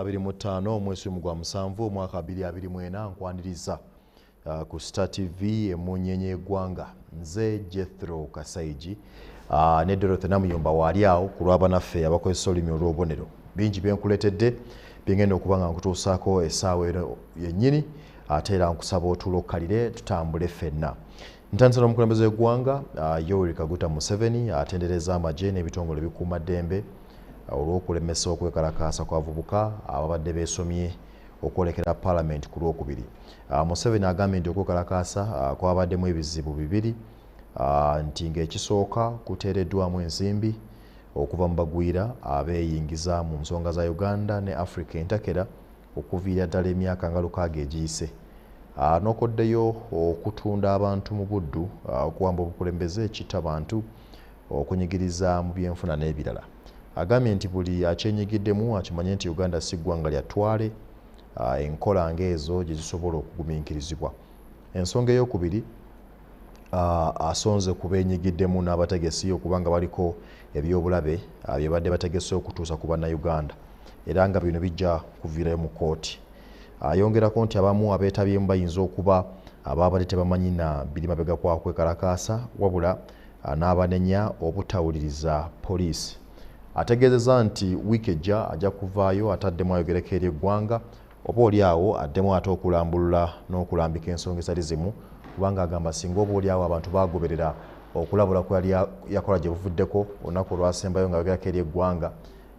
25 omwezi gwa musanvu omwaka 2024 nkwaniriza ku Star TV emunyenye eggwanga nze Jethro Kasaigi ne Dorothy Namuyomba wali awo ku lw'abanaffe abakozesa olulimi olw'obubonero bingi byenkuletedde bingenda okuba nga nkutuusaako essaawa eno yennyini ate era nkusaba otulokkalire tutambule ffenna. Ntandisa n'omukulembeze w'eggwanga Yoweri Kaguta Museveni atendereza amagye n'ebitongole ebikuuma ddembe olw'okulemesa okwekalakaasa kw'abavubuka ababadde beesomye okwolekera Parliament ku Lwokubiri. Museveni agambye nti okwekalakaasa kwabaddemu ebizibu bibiri nti ng'ekisooka kuteereddwamu ensimbi okuva mu bagwira abeeyingiza mu nsonga za Uganda ne Africa entakera okuviira ddala emyaka nga 6 egiyise. N'okoddeyo okutunda abantu mu buddu okuwamba obukulembeze ekitta bantu okunyigiriza mu byenfuna n'ebirala. Agambye nti buli akyenyigiddemu akimanye nti Uganda si ggwanga lya ttwale enkola ng'ezo gye zisobola okugumiikirizibwa. Ensonga ey'okubiri asonze ku beenyigiddemu n'abategesi okuba nga baliko ebyobulabe bye badde bategese okutuusa ku bannayuganda era nga bino bijja kuviirayo mu kkooti. Ayongerako nti abamu abeetabyemu bayinza okuba ababadde tebamanyi na biri mabega kwa kwekalakaasa wabula n'abanenya obutawuliriza poliisi. Ategeezezza nti wiiki ejja ajja kuvaayo ataddemu ayogereko eri eggwanga oba oliawo addemu ate okulambulula n'okulambika ensonga ezitali zimu kubanga agamba singa oba oliawo abantu bagoberera okulabula kwe yali yakola gye buvuddeko olunaku olwasembayo nga ayogerako eri eggwanga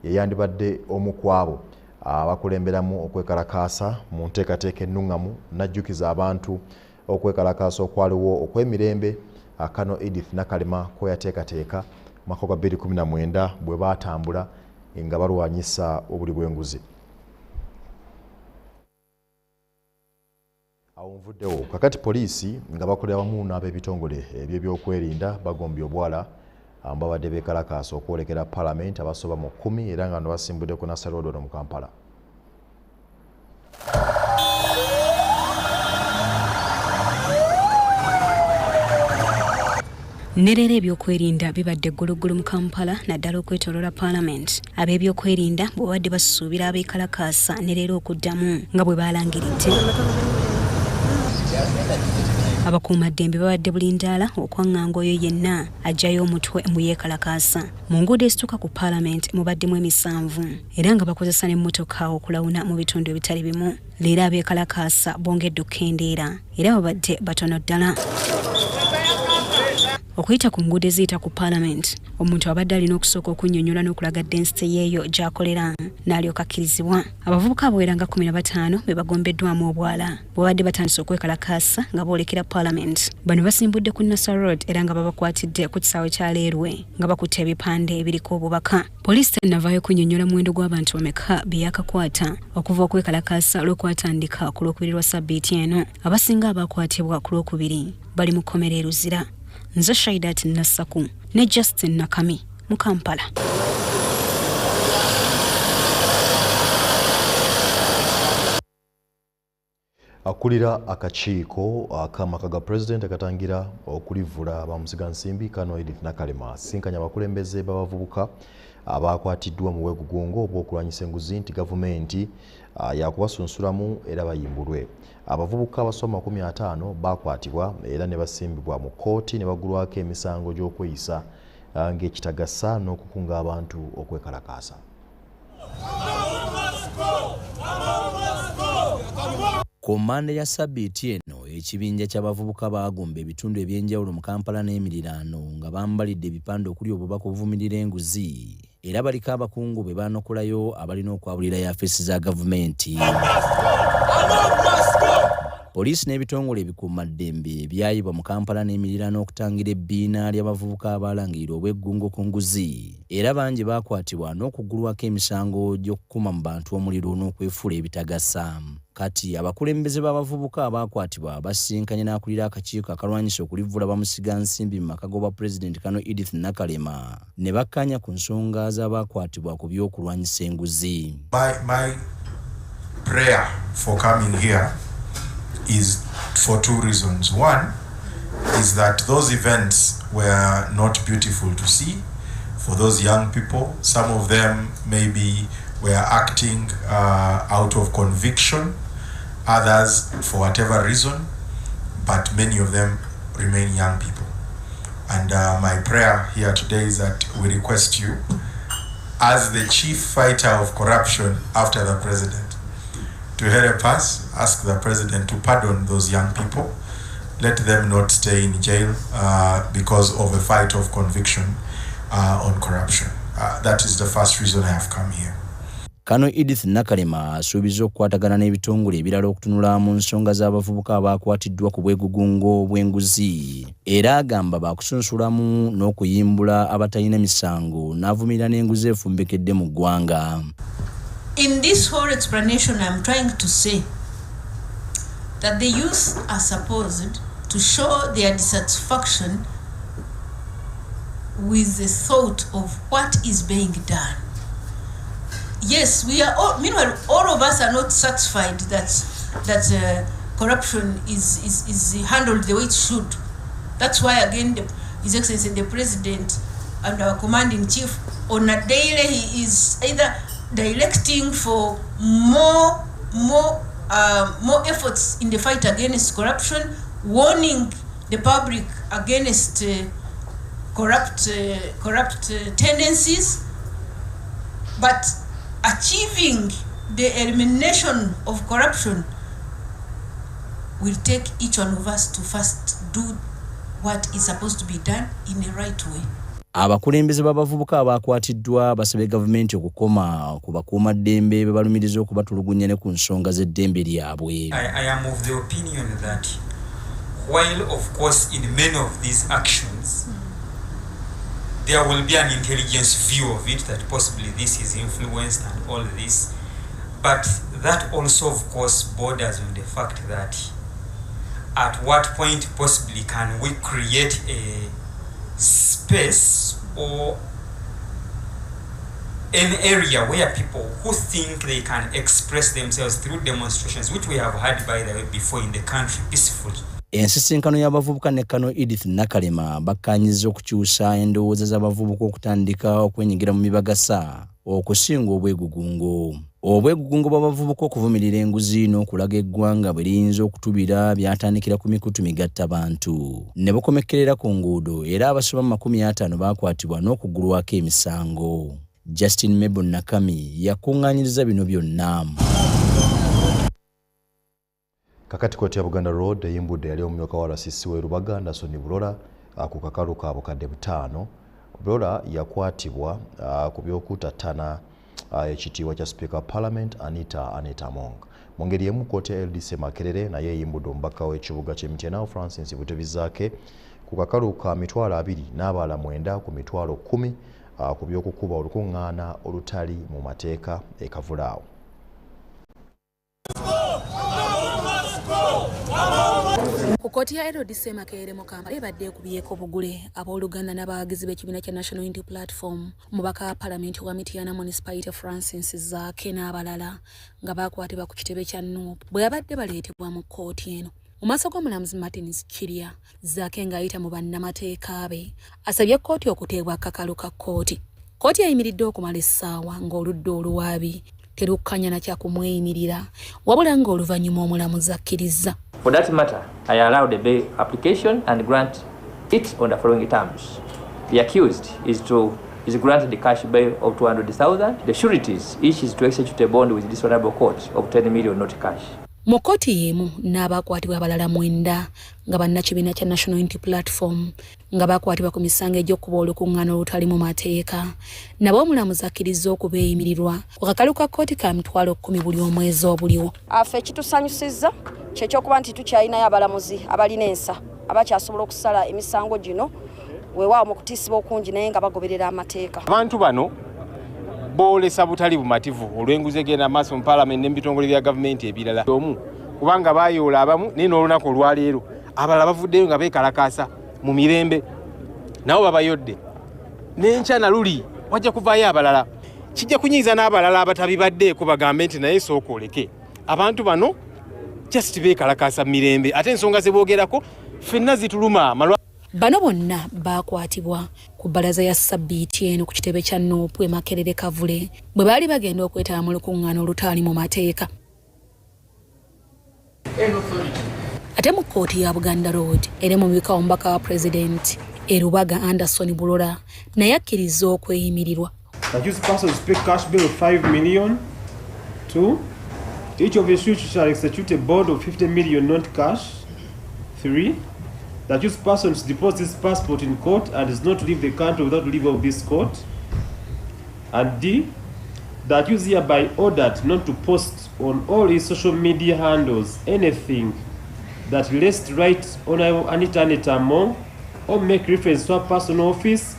yeyandibadde omu ku abo abakulemberamu okwekalakaasa mu nteekateeka ennungamu n'ajjukiza abantu okwekalakaasa okwaliwo okw'emirembe Kano Edith Nakalema kwe yateekateeka mwaka gwa 2019 bwe baatambula nga balwanyisa obuli bw'enguzi. Awo nvuddewo kakati poliisi nga bakolera wamu n'ab'ebitongole eby'ebyokwerinda bagombye obwala babadde beekalakaasa okwolekera Parliament abasoba mu 10 era nga basimbudde ku Nassau Road mu Kampala. Nerera ebyokwerinda bibadde ggulugulu mu Kampala naddala okwetooloola Parliament. Ab'ebyokwerinda bwe babadde basuubira abeekalakaasa nerera okuddamu nga bwe baalangiridde. Abakuumaddembe babadde bulindaala okwaŋŋanga oyo yenna ajjayo omutwe mu yeekalakaasa. Mu nguudo ezituuka ku Parliament mubaddemu emisanvu era nga bakozesa n'emmotoka okulawuna mu bitundu ebitali bimu. Leero abeekalakaasa bongedde okukendeera era babadde batono ddala. Okuyita ku nguudo eziyita ku Parliament, omuntu abadde alina okusooka okunnyonnyola n'okulaga density yeeyo gy'akolera n'alyoka akkirizibwa. Abavubuka abawera nga 15 be bagombeddwamu obwala bw'abadde batandise okwekalakaasa nga boolekera Parliament. Bano basimbudde ku Nassau Road era nga babakwatidde ku kisaawe kya Leerwe nga bakutte ebipande ebiriko obubaka. Poliisi tennavaayo kunnyonnyola muwendo gw'abantu bameka be yakakwata okuva okwekalakaasa lw'okwatandika ku Lwokubiri lwa Ssabbiiti eno. Abasinga abakwatibwa ku Lwokubiri bali mu kkomera e Luzira. Nze Shaidat Nassaku ne Justin Nakami mu Kampala. Akulira akakiiko akamaka ga President akatangira okulivula bamusigansimbi Kano Edith Nakalema sinkanya abakulembeze b'abavubuka abakwatiddwa mu bwegugungo obw'okulwanyisa enguzi nti gavumenti yakubasunsulamu era bayimbulwe. Abavubuka abasoma 50 bakwatibwa era ne basimbibwa mu kkooti ne bagulwako emisango gy'okweyisa ng'ekitagasa n'okukunga abantu okwekalakaasa. Ku Mmande ya Ssabbiiti eno ekibinja ky'abavubuka baagomba ebitundu ebyenjawulo mu Kampala n'emiriraano nga bambalidde ebipande okuli obubaka obuvumirira enguzi era baliko abakungu be baanokolayo abalina okwabulira yafeesi za gavumenti. Poliisi n'ebitongole ebikuumaddembe byayibwa mu Kampala n'emiriraano okutangira ebbiina ly'abavubuka abaalangirira obweggungo ku nguzi era bangi baakwatibwa n'okugulwako emisango gy'okukuma mu bantu omuliro n'okwefuula ebitagasa. Kati abakulembeze b'abavubuka abaakwatibwa basinkanye n'akulira akakiiko akalwanyisa okulivula bamusigansimbi mu maka g'obwa President Kano Edith Nakalema ne bakkanya ku nsonga z'abaakwatibwa ku by'okulwanyisa enguzi. My prayer for coming here is for two reasons. One is that those events were not beautiful to see for those young people. Some of them maybe were acting out of conviction, others for whatever reason, but many of them remain young people. And my prayer here today is that we request you, as the chief fighter of corruption after the president, to help us, ask the president to pardon those young people. Let them not stay in jail because of a fight of conviction on corruption. That is the first reason I have come here. Kano Edith Nakalema asuubiza okukwatagana n'ebitongole ebirala okutunula mu nsonga z'abavubuka abakwatiddwa ku bwegugungo bw'enguzi era agamba baakusunsulamu n'okuyimbula abatalina misango n'avumirira n'enguzi efumbekedde mu ggwanga. In this whole explanation, I'm trying to say that the youth are supposed to show their dissatisfaction with the thought of what is being done. Yes, we are all, meanwhile, all of us are not satisfied that corruption is handled the way it should. That's why, again, His Excellency the President and our commanding chief, on a daily, he is either directing for more efforts in the fight against corruption, warning the public against corrupt tendencies, but achieving the elimination of corruption will take each one of us to first do what is supposed to be done in the right way. Abakulembeze b'abavubuka abakwatiddwa basabye gavumenti okukoma ku bakuumaddembe be balumiriza okubatulugunya ne ku nsonga z'eddembe lyabwe. I am of the opinion that while of course in many of these actions there will be an intelligence view of it that possibly this is influenced and all this, but that also of course borders on the fact that at what point possibly can we create a space or an area where people who think they can express themselves through demonstrations, which we have had by the way before in the country peacefully. Ensisinkano y'abavubuka ne Kano Edith Nakalema bakkaanyiza okukyusa endowooza z'abavubuka okutandika okwenyigira mu mibagasa okusinga obwegugungo. Obwegugungo bw'abavubuka okuvumirira enguzi n'okulaga eggwanga bwe liyinza okutubira byatandikira ku mikutu migattabantu ne bukomekkerera ku nguudo era abasoba mu 50 baakwatibwa n'okugulwako emisango. Justin Mebo Nakami yakungaanyiriza bino byonna. Kakati kooti ya Buganda Road eyimbudde yali omumyuka wa RCC we Rubaga Nasoni Bulola ku kakalu ka bukadde 5. Bulola yakwatibwa ku by'okutattana ekitiibwa kya Speaker Parliament Anita Among. Mu ngeri emu kooti ya LDC Makerere naye eyimbudde omubaka w'ekibuga ky'Emityana Francis Butebizaake ku kakalu ka 20 n'abaala 9 ku 10 ku by'okukuba olukuŋŋaana olutali mu mateeka e Kavulaawo. Ku kkooti ya LDC Makerere mu Kampala ebadde ekubyeko bugule abooluganda n'abawagizi b'ekibiina kya National Unity Platform, omubaka wa Paalamenti wa Mityana Municipality Francis Zaake n'abalala nga baakwatibwa ku kitebe kya Nuupu bwe yabadde baleetebwa mu kkooti eno. Mu maaso g'omulamuzi Martins Kirya, Zaake ng'ayita mu bannamateeka be asabye kkooti okuteebwa akakalu ka kkooti. Kkooti yayimiridde okumala essaawa ng'oludda oluwaabi terukkanya na kyakumweyimirira wabula ng'oluvannyuma omulamuzi akkiriza. For that matter, I allow the bail application and grant it on the following terms. The accused is granted the cash bail of 200,000. The sureties each is to execute a bond with this honorable court of 10 million, not cash. Mu kkooti y'emu n'abakwatibwa abalala 9 nga bannakibiina kya National Unity Platform nga bakwatibwa ku misango egy'okuba olukuŋŋaana olutali mu mateeka nabo omulamuzi akkiriza okubeeyimirirwa ku kakalu ka kkooti ka 10,000 buli omwezi obuliwo. Affe kitusanyusizza kyekyokuba nti tukyalinayo abalamuzi abalina ensa abakyasobola okusala emisango gino weewaawo mu kutiisibwa okungi naye nga bagoberera amateeka. Abantu bano boolesa butali bumativu olw'enguzi egenda maaso mu Paalamenti n'ebitongole bya gavumenti ebirala omu kubanga baayoola abamu naye n'olunaku olwaleero abalala bavuddeyo nga beekalakaasa mu mirembe nabo babayodde n'enkya na luli wajja kuvaayo abalala kijja kunyiiza n'abalala abatabibaddeeko bagambe nti naye sooka oleke abantu bano just beekalakaasa mu mirembe ate ensonga ze boogerako ffenna zituluma amalwa. Bano bonna bakwatibwa ku bbalaza ya Sabbiiti eno ku kitebe kya Nuupu e Makerere Kavule bwe baali bagenda okwetaba mu lukuŋŋaana olutaali mu mateeka. Ate mu kkooti ya Buganda Road eri mu bika omubaka wa Pulezidenti Erubaga Anderson Bulola naye akkiriza okweyimirirwa. Accused persons pay cash bill of 5 million. 2. Each of the which shall execute a bond of 50 million not cash. 3. The accused persons deposit his passport in court and is not to leave the country without leave of this court. And D. The accused hereby ordered not to post on all his social media handles anything that relates to right honorable Anita Among or make reference to a personal office,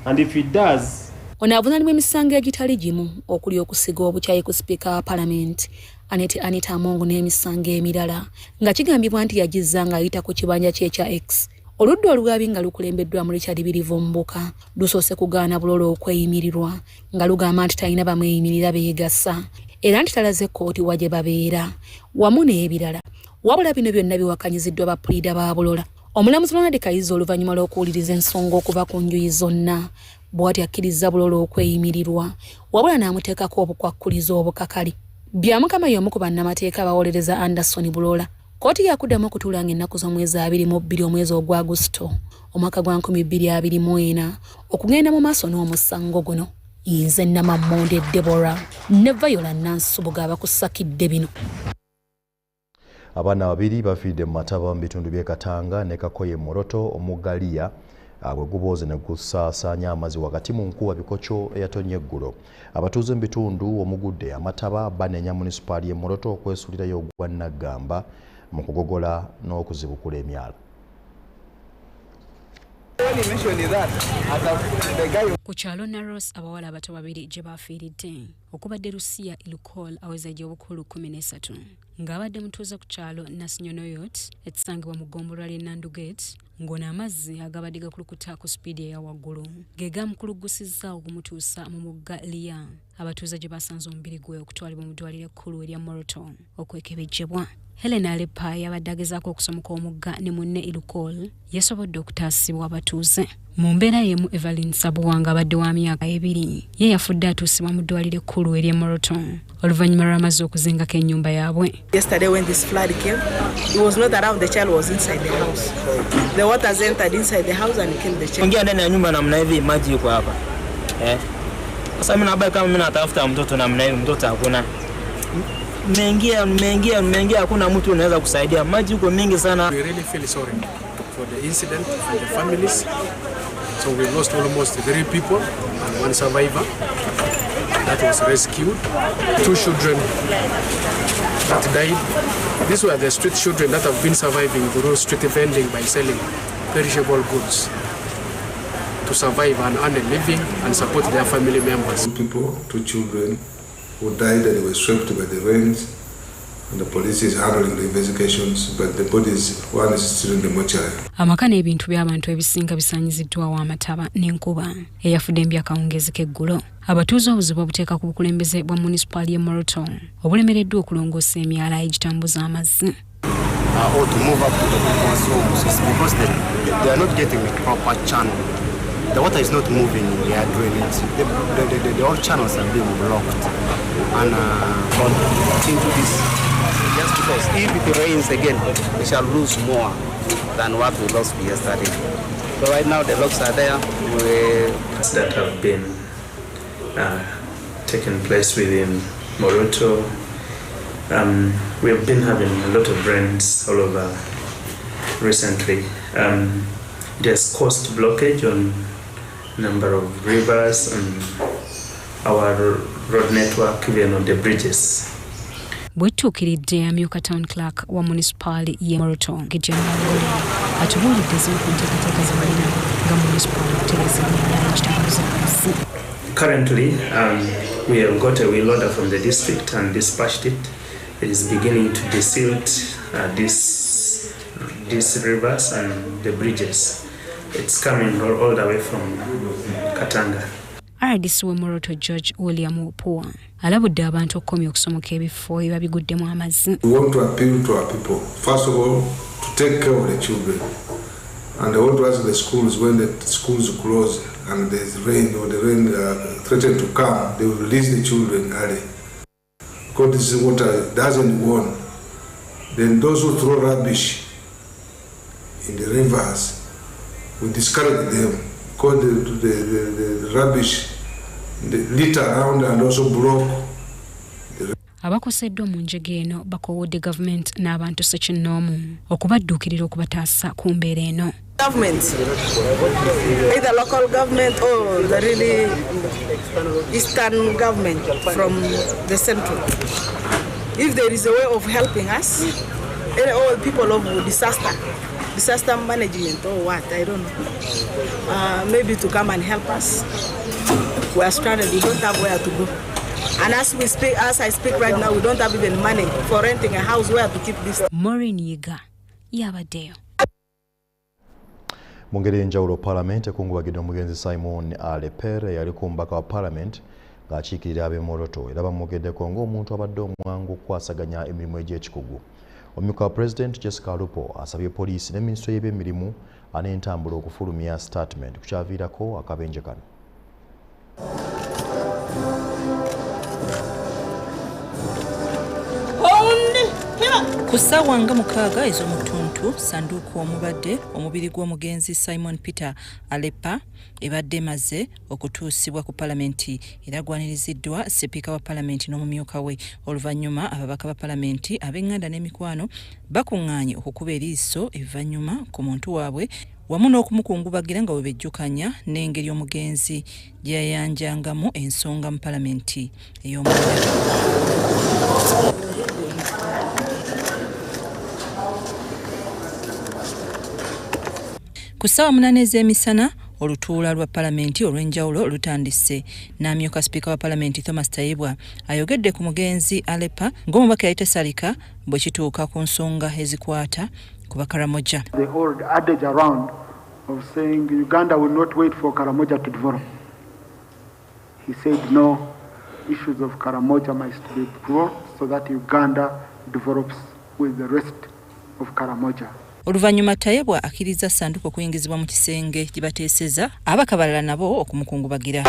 and if he does, ono avunaanibwa emisango egitali gimu okuli okusiga obukyayi ku sipiika wa Parliament Anita Among n'emisango emirala nga kigambibwa nti yagizza ng'ayita ku kibanja kye ekya X. Oludda olugabi nga lukulembeddwa mu Richard Birivumbuka lusoose kugaana Bulola okweyimirirwa nga lugamba nti talina bamweyimirira beegasa era nti talaze kkooti wa gye babeera wamu n'ebirala. Wabula bino byonna biwakanyiziddwa bapuliida ba Bulola. Omulamuzi Ronald Kayiza oluvannyuma lw'okuwuliriza ensonga okuva ku njuyi zonna bw'ati akkiriza Bulola okweyimirirwa wabula n'amuteekako obukwakkulizo obukakali. Byamukama y'omu ku bannamateeka abawolereza Anderson Bulola. Kkooti yakuddamu okutuula ng'ennaku z'omwezi 22 omwezi ogwa Agusto omwaka gwa 2024 okugenda mu maaso n'omusango guno. Nze Namammonde Deborah ne Viola Nansubuga abakusakidde bino. Abaana babiri bafiiridde mu mataba mu bitundu by'e Katanga ne Kakoye Moroto omugaliya bwe gubooze ne gusaasaanya amazzi wakati mu nkuba bikokyo eyatonnya eggulo. Abatuuze mu bitundu omugudde amataba banenya munisipaali y'e Moroto okwesuulirayo ogwa Nagamba mu kugogola n'okuzibukula emyala. Ku kyalo Narros abawala abato babiri gye bafiiridde okubadde Lucia Ilukol aweza egy'obukulu 13 ng'abadde mutuuze ku kyalo Nasinyonoyot ekisangibwa mu ggombolola ly'e Nandugate ng'ono amazzi agabadde gakulukuta ku sipiidi eya waggulu ge gamukulugusizza okumutuusa mu mugga Liya. Abatuuze gye basanze omubiri gwe okutwalibwa mu ddwaliro ekkulu erya Moroto okwekebejjebwa. Helena Alepa yabadde agezaako okusomoka omugga ne munne Ilukol yasobodde okutaasibwa abatuuze. Mu mbeera y'emu Evelyn Sabuwanga abadde wa myaka 2 ye yafudde atuusibwa mu ddwaliro ekkulu erya Moroto oluvannyuma lw'amazzi okuzingako ennyumba yaabwe. Yesterday when this flood came, it was not around, the child was inside the house. The waters entered inside the house and killed the child. Ingia ndani ya nyumba namna hivi maji yuko hapa. Sasa mimi nabaki kama mimi natafuta mtoto namna hivi, mtoto hakuna. Nimeingia hakuna mtu anaweza kusaidia. Maji yuko mingi sana. We really feel sorry for the incident and the families. So we lost almost 3 people and 1 survivor that was rescued. 2 children that died. These were the street children that have been surviving through street vending by selling perishable goods to survive and earn a living and support their family members. 2 people, 2 children who died and were swept by the rains, and the police is handling the investigations, but the bodies, one is still in the mortuary. Amaka n'ebintu by'abantu ebisinga bisaanyiziddwawo amataba n'enkuba eyafudde mbyakawungezi k'eggulo. Abatuuze obuzibu obuteeka ku bukulembeze bwa munisipaali y'e Moroto obulemereddwa okulongoosa emyala egitambuza amazzi. Or to move up to the homes because they are not getting a proper channel. The water is not moving in their drainage. The all channels are being blocked. And into this, just because if it rains again, we shall lose more than what we lost yesterday. So right now the locks are there. That have been taken place within Moroto. We have been having a lot of rains all over recently. It has caused blockage on a number of rivers and our road network, even on the bridges. Bwettuukiridde amyuka town clerk wa munisipaali y'e Moroto G'EBYENFUNA atubuulidde zimu ku nteekateeka ze balina nga munisipaali okutereeza emyala egitambuza amazzi. Currently, we have got a wheel loader from the district and dispatched it. It is beginning to desilt these rivers and the bridges. It's coming all the way from Katanga. RDC we Moroto George William Opua alabudde abantu okukomya okusomoka ebifo ebibiguddemu amazzi. We want to appeal to our people, first of all, to take care of the children. And what was the schools, when the schools close and there's rain or the rain threatened to come, they will release the children early. Because this is what doesn't warn. Then those who throw rubbish in the rivers, we discourage them. Because the rubbish, the litter around and also block. Abakoseddwa mu njege eno bakowodde government n'abantu ssekinnoomu okubadduukirira okubataasa ku mbeera eno. Government, either local government or the really eastern government from the central. If there is a way of helping us, all people of disaster management or what, I don't know. Maybe to come and help us. We are stranded, we don't have where to go. And as I speak right now, we don't have even money for renting a house where to keep this. Maureen Yiga, yabaddeyo. Mu ngeri enjawulo Parliament ekungubagidde omugenzi Simon Alepere yali ku mbaka wa Parliament ng'akiikirira ab'Emoroto era bamugeddeko ng'omuntu abadde omwangu okukwasaganya emirimu egy'ekikugu. Omumyuka wa President Jessica Alupo asabye poliisi ne Minisitule y'ebyemirimu n'entambula okufulumya statement ku kyaviirako akabenje kano. Ku ssaawa nga 6 ez'omutuntu sanduuku omubadde omubiri gw'omugenzi Simon Peter Alepa ebadde emaze okutuusibwa ku Palamenti era gwaniriziddwa Sipiika wa Palamenti n'omumyuka we. Oluvannyuma ababaka ba Palamenti ab'enganda n'emikwano bakuŋŋaanye okukuba eriiso ebivannyuma ku muntu waabwe wamu n'okumukungubagira nga bwe bejjukanya n'engeri omugenzi gye yayanjangamu ensonga mu Palamenti ey'omunda. Ku ssaawa 8 ez'emisana olutuula lwa Palamenti olw'enjawulo lutandise. N'amyuka Sipiika wa Palamenti Thomas Tayibwa ayogedde ku mugenzi Alepa ng'omubaka yali tasalika bwe kituuka ku nsonga ezikwata ku Bakaramoja. The old adage around of saying Uganda will not wait for Karamoja to develop. He said no, issues of Karamoja must be brought so that Uganda develops with the rest of Karamoja. Oluvannyuma Tayebwa akkiriza sanduuko okuyingizibwa mu kisenge gye bateeseza abaka balala nabo okumukungubagira.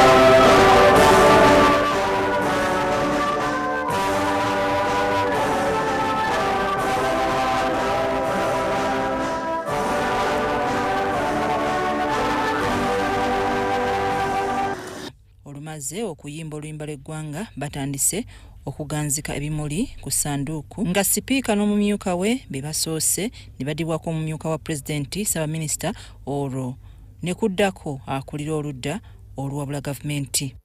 Olumaze okuyimba oluyimba lw'eggwanga batandise okuganzika ebimuli ku sanduuku nga Sipiika n'omumyuka we be basoose ne badibwako omumyuka wa Pulezidenti Ssaabaminisita olwo ne kuddako akulira oludda oluwabula gavumenti.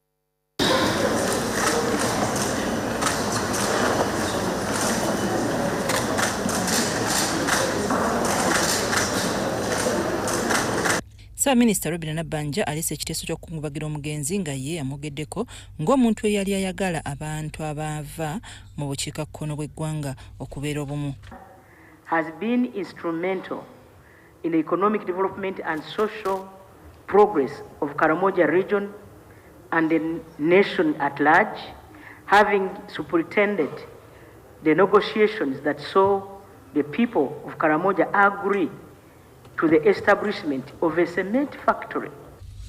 Ssaabaminisita Robinah Nabbanja alese ekiteeso ky'okukungubagira omugenzi nga ye amugeddeko ng'omuntu eyali ayagala abantu abaava mu bukiikakkono bw'eggwanga okubeera obumu. Has been instrumental in the economic development and social progress of Karamoja region and the nation at large, having superintended the negotiations that saw the people of Karamoja agree to the establishment of a cement factory.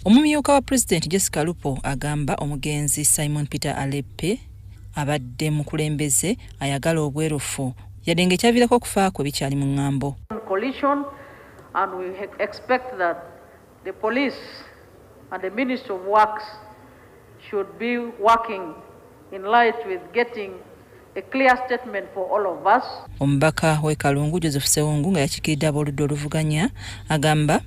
Omumyuka wa President Jessica Alupo agamba omugenzi Simon Peter Alepe abadde mukulembeze ayagala obwerufu yadde ng'ekyaviirako okufaako bikyali mu ŋŋambo. Coalition, and we expect that the police and the Ministry of Works should be working in light with getting a clear statement for all of us. Omubaka w'e Kalungu Joseph Sewungu nga yakikiridde ab'oludda oluvuganya agamba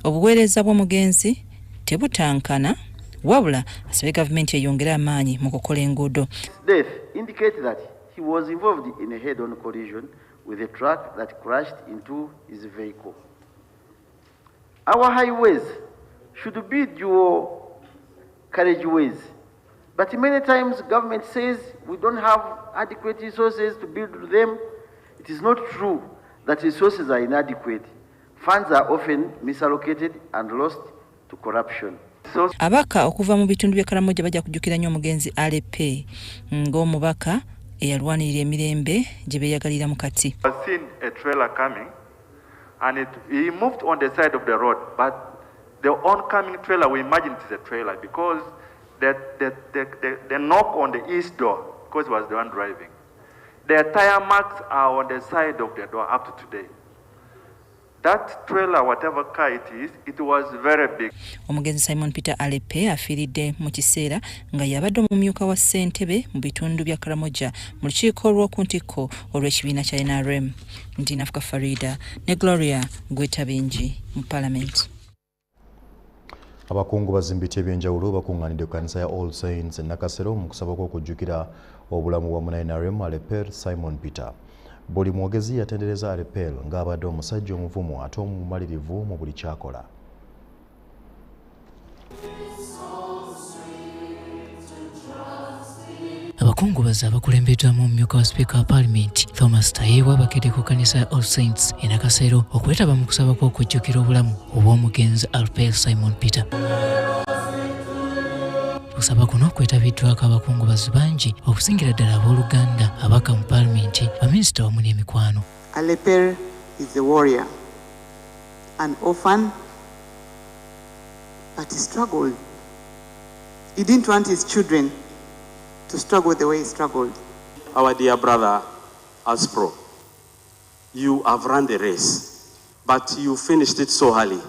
obuweereza bw'omugenzi tebutankana wabula asabye gavumenti eyongere amaanyi mu kukola enguudo. Death indicates that he was involved in a head-on collision with a truck that crashed into his vehicle. Our highways should be dual carriageways. But many times government says we don't have adequate resources to build them. It is not true that resources are inadequate. Funds are often misallocated and lost to corruption. Abaka okuva mu bitundu bya Karamoja bajja kujjukira nnyo omugenzi Alepe ng'omubaka eyalwanirira emirembe gye beeyagalira mu kati. I've seen a trailer coming and he moved on the side of the road, but the oncoming trailer, we imagine it is a trailer because the knock on the east door, because he was the one driving, the tire marks are on the side of the door up to today. That trailer, whatever car it is, it was very big. Omugenzi Simon Peter Alepe afiiridde mu kiseera nga yabadde omumyuka wa ssentebe mu bitundu bya Karamoja mu lukiiko olw'okuntikko olw'ekibiina kya NRM. Ndi Nafuka Farida ne Gloria Gwetabingi mu Parliament. Abakungu bazimbiti ebyenjawulo bakungaanidde ku kanisa ya All Saints Nakasero mu kusaba okujjukira obulamu bwa muna NRM Alepe Simon Peter. Buli mwogezi yatendereza Alepel ng'abadde omusajja omuvumu ate omumalirivu mu buli kyakola. Abakungubazi abakulembeddwamu omumyuka wa Speaker wa Parliament Thomas Tayewa bakedde ku kanisa ya All Saints e Nakasero okwetaba mu kusaba kw'okujjukira obulamu obw'omugenzi Alepel Simon Peter. Okusaba kuno kwetabiddwako abakungubazi bangi okusingira ddala abooluganda abaka mu Parliament baminisita wamu n'emikwano. Alepel is a warrior, an orphan, but he struggled. He didn't want his children to struggle the way he struggled. Our dear brother Aspro, you have run the race, but you finished it so early.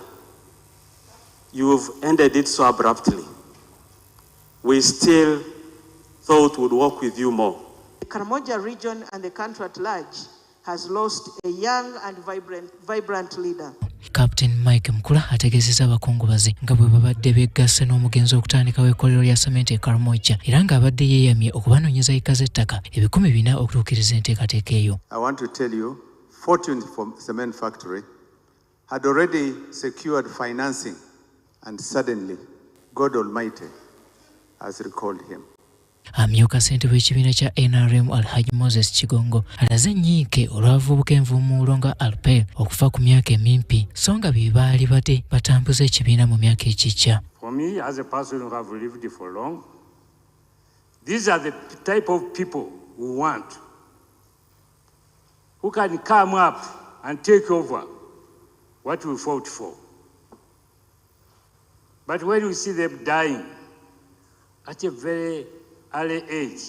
You've ended it so abruptly. We still thought we'd work with you more. The Karamoja region and the country at large has lost a young and vibrant leader. Captain Mike Mkula ategeezezza abakungubazi nga bwe babadde beegasse n'omugenzi okutandikawo ekkolero lya sementi e Karamoja era ng'abadde yeeyamye okubanoonyeza eka z'ettaka 400 okutuukiriza enteekateeka eyo. I want to tell you, Fortune Cement Factory had already secured financing and suddenly God Almighty has recalled him. Amyuka ssentebe w'ekibiina kya NRM Alhaji Moses Kigongo alaze nnyiike olw'avubuka envuumuulo nga Alepel okufa ku myaka emimpi so nga bye baali bate batambuza ekibiina mu myaka ekijja. For me, as a person who have lived for long, these are the type of people we want, who can come up and take over what we fought for. But when we see them dying at a very early age,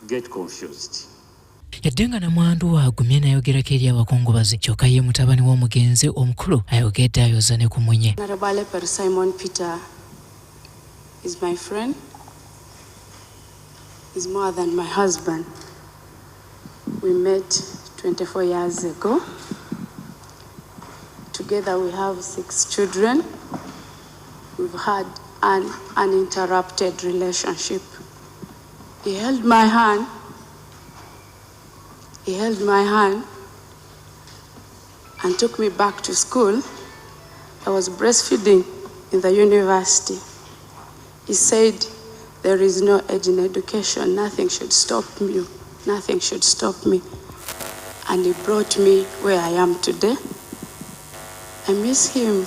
get confused. Yadde nga namwandu agumye n'ayogerako eri abakungubazi kyokka ye mutabani w'omugenzi omukulu ayogedde ayoza ne ku munye. Alepel Simon Peter is my friend. He's more than my husband. We met 24 years ago. Together we have 6 children. We've had an uninterrupted relationship. He held my hand. He held my hand and took me back to school. I was breastfeeding in the university. He said, there is no age in education. Nothing should stop you. Nothing should stop me. And he brought me where I am today. I miss him.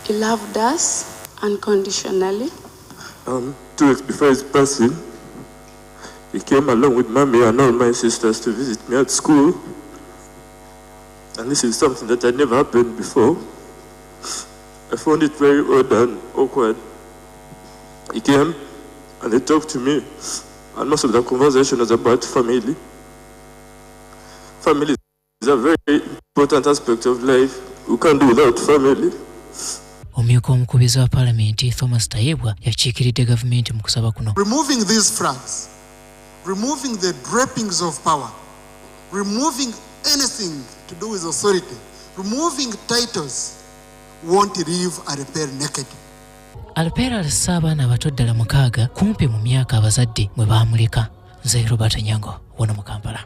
He loved us unconditionally. 2 weeks before his passing, he came along with Mommy and all my sisters to visit me at school. And this is something that had never happened before. I found it very odd and awkward. He came and they talked to me, and most of the conversation was about family. Family is a very important aspect of life. We can't do without family. Omumyuka omukubizi wa Parliament Thomas Tayewa yakiikiridde gavumenti mu kusaba kuno. Removing these flags, removing the drapings of power, removing anything to do with authority, removing titles won't leave Alepel naked. Alepel alese abaana abato ddala 6 kumpi mu myaka abazadde mwe baamuleka. Nze Robert Nyango wano mu Kampala.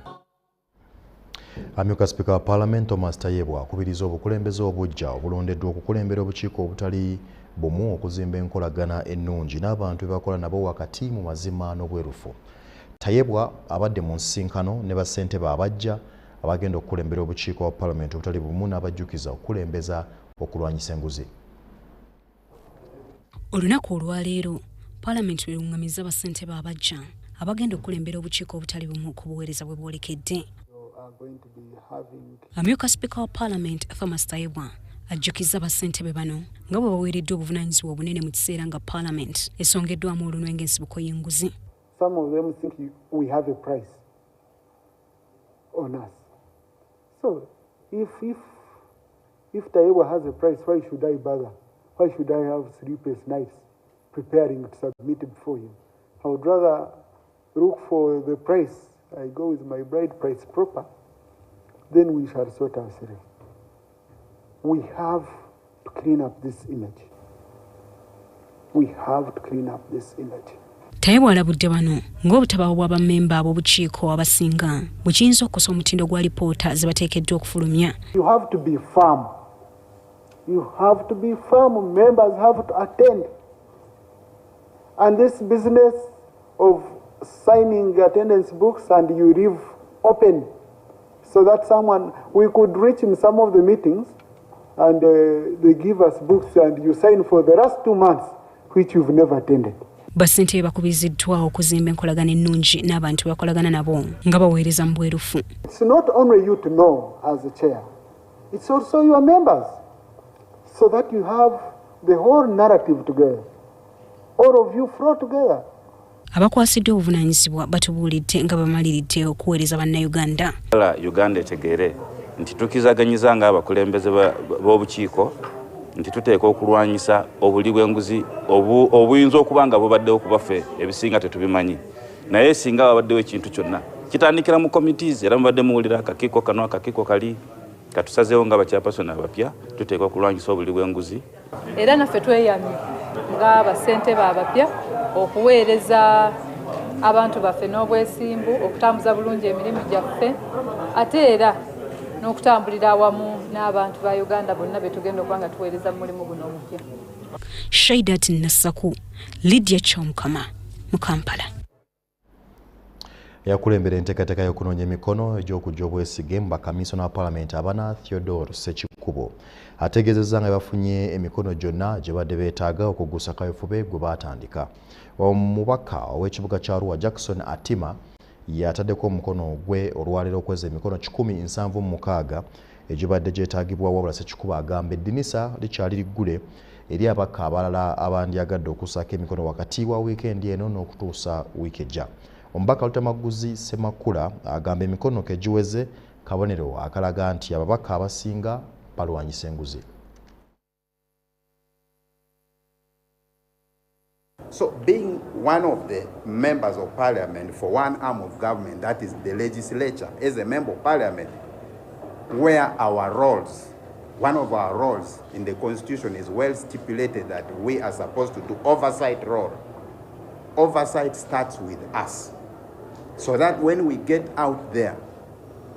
Amyuka Speaker wa Parliament Thomas Tayewa akubiriza obukulembeze obujja obulondeddwa okukulembera obukiiko obutali bumu okuzimba enkolagana ennungi n'abantu bebakola nabo wakati mu mazima n'obwerufu. Tayewa abadde mu nsisinkano ne bassentebe abajja abagenda okukulembera obukiiko wa Parliament obutali bumu n'abajjukiza okukulembeza okulwanyisa enguzi. Olunaku olwaleero Parliament lwelungamizza bassentebe abajja abagenda okulembera obukiiko obutali bumu ku buweereza bwe bwolekedde. Amyuka Speaker wa Parliament Thomas Tayebwa ajjukiza bassentebe bano nga bwe baweereddwa obuvunaanyizibwa obunene mu kiseera nga Parliament esongeddwamu olunwe ng'ensibuko y'enguzi. Some of them think we have a price on us. So if Tayebwa has a price, why should I bother? Why should I have sleepless nights preparing to submit it before him? I would rather look for the price. I go with my bride price proper. Then we shall sort ourselves. We have to clean up this image. We have to clean up this image. Tayebwa alabudde bano ng'obutabawo bw'abammemba ab'obukiiko abasinga bukiyinza okukosa omutindo gwa lipoota ze bateekeddwa okufulumya. You have to be firm. You have to be firm. Members have to attend. And this business of signing attendance books and you leave open so that we could reach in some of the meetings and they give us books and you sign for the last 2 months which you've never attended. Bassentebe bakubiziddwa okuzimba enkolagana ennungi n'abantu bakolagana nabo nga baweereza mu bwerufu. It's not only you to know as a chair, it's also your members, so that you have the whole narrative together. All of you flow together. Abakwasiddwa obuvunaanyizibwa batubuulidde nga bamaliridde okuweereza bannayuganda. Uganda etegeere nti tukizaganyiza nga abakulembeze b'obukiiko nti tuteeka okulwanyisa obuli bw'enguzi obuyinza okuba nga bubaddewo ku baffe ebisinga tetubimanyi. Naye singa wabaddewo ekintu kyonna kitandikira mu committees era mubadde muwulira akakiiko kano akakiiko kali katusazeewo nga bakyapasoni abapya tuteeka okulwanyisa obuli bw'enguzi. Era naffe tweyamye nga bassentebe abapya okuweereza abantu baffe n'obwesimbu okutambuza bulungi emirimu gyaffe ate era n'okutambulira awamu n'abantu ba Uganda bonna be tugenda okuba nga tuweereza mu mulimu guno omupya. Shaidat Nasaku, Lydia Chomkama mu Kampala. Yakulembera enteekateeka y'okunoonya emikono egy'okujja obwesige mu bakamisona wa Parliament abana Theodore Ssekikubo ategeezezza nga bafunye emikono gyonna gye badde beetaaga okugusa kaweefube gwe baatandika. Omubaka ow'ekibuga kya Arua Jackson Atima yataddeko omukono gwe olwaleero okweza emikono 176 egibadde gyetaagibwa wabula Ssekikubo agamba eddinisa likyali liggule eri abaka abalala abandyagadde okusaako emikono wakati wa wiikendi eno n'okutuusa wiiki ejja. Omubaka Lutamaguzi Semakula agamba emikono kegiweze kabonero akalaga nti ababaka abasinga balwanyisa enguzi. So being one of the members of parliament for one arm of government, that is the legislature, as a member of parliament, where our roles, one of our roles in the constitution is well stipulated that we are supposed to do oversight role. Oversight starts with us, so that when we get out there,